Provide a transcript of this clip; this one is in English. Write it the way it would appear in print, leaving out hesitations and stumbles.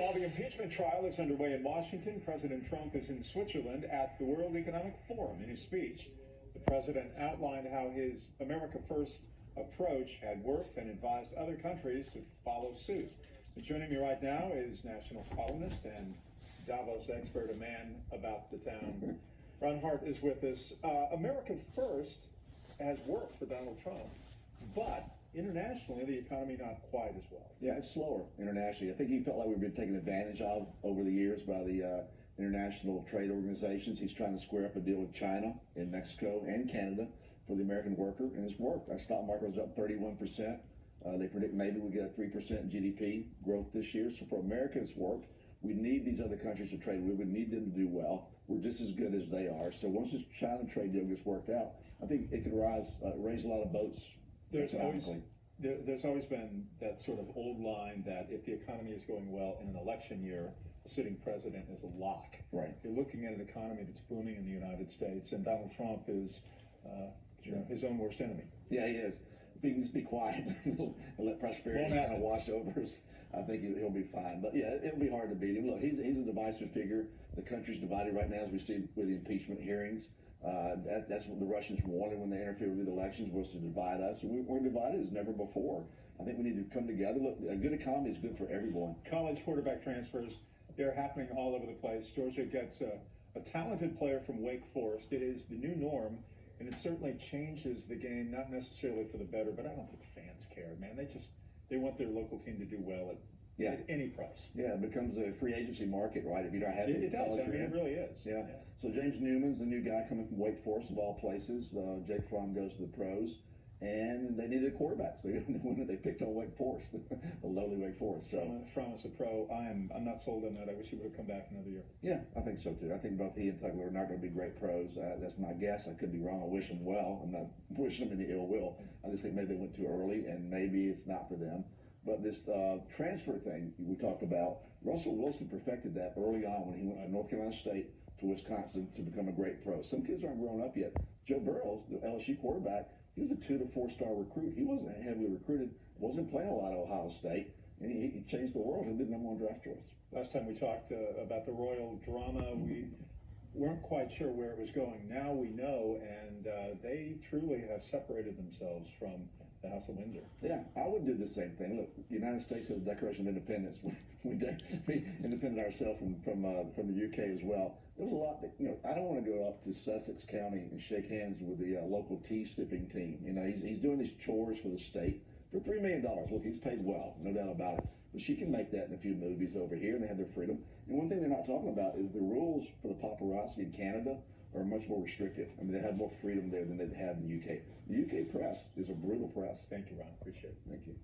While the impeachment trial is underway in Washington, President Trump is in Switzerland at the World Economic Forum. In his speech, the president outlined how his America First approach had worked and advised other countries to follow suit. And joining me right now is national columnist and Davos expert, a man about the town. Ron Hart is with us. America First has worked for Donald Trump, but internationally, the economy not quite as well. Yeah, it's slower internationally. I think he felt like we've been taken advantage of over the years by the international trade organizations. He's trying to square up a deal with China and Mexico and Canada for the American worker, and it's worked. Our stock market was up 31%. They predict maybe we get a 3% GDP growth this year. So for America, it's worked. We need these other countries to trade with. We need them to do well. We're just as good as they are. So once this China trade deal gets worked out, I think it could raise a lot of boats. There's always been that sort of old line that if the economy is going well in an election year, a sitting president is a lock. Right. You're looking at an economy that's booming in the United States, and Donald Trump is his own worst enemy. Yeah, he is. If he can just be quiet and let prosperity kind of wash over us, I think he'll be fine. But yeah, it'll be hard to beat him. Look, he's a divisive figure. The country's divided right now, as we see with the impeachment hearings. That's what the Russians wanted when they interfered with the elections, was to divide us. And we're divided as never before. I think we need to come together. Look, a good economy is good for everyone. College quarterback transfers, they're happening all over the place. Georgia gets a talented player from Wake Forest. It is the new norm, and it certainly changes the game, not necessarily for the better, but I don't think fans care, man. They want their local team to do well at any price. Yeah, it becomes a free agency market, right? If you're not happy with college, it really is. Yeah. So James Newman's the new guy coming from Wake Forest, of all places. Jake Fromm goes to the pros, and they needed a quarterback. So they picked on Wake Forest, the lowly Wake Forest. So Fromm is a pro. I'm not sold on that. I wish he would have come back another year. Yeah, I think so too. I think both he and Tugler are not going to be great pros. That's my guess. I could be wrong. I wish them well. I'm not wishing them any ill will. I just think maybe they went too early, and maybe it's not for them. But this transfer thing we talked about, Russell Wilson perfected that early on when he went from North Carolina State to Wisconsin to become a great pro. Some kids aren't grown up yet. Joe Burrow, the LSU quarterback, he was a 2 to 4 star recruit. He wasn't heavily recruited, wasn't playing a lot at Ohio State, and he changed the world. He did #1 draft choice. Last time we talked about the royal drama, we weren't quite sure where it was going. Now we know, and they truly have separated themselves from the House of Windsor. Yeah, I would do the same thing. Look, the United States has the Declaration of Independence. We independent ourselves from the UK as well. There was a lot that, I don't want to go up to Sussex County and shake hands with the local tea sipping team. He's doing these chores for the state for $3 million. Look, he's paid well, no doubt about it. But she can make that in a few movies over here, and they have their freedom. And one thing they're not talking about is the rules for the paparazzi in Canada are much more restrictive. I mean, they have more freedom there than they have in the UK. The UK press is a brutal press. Thank you, Ron. Appreciate it. Thank you.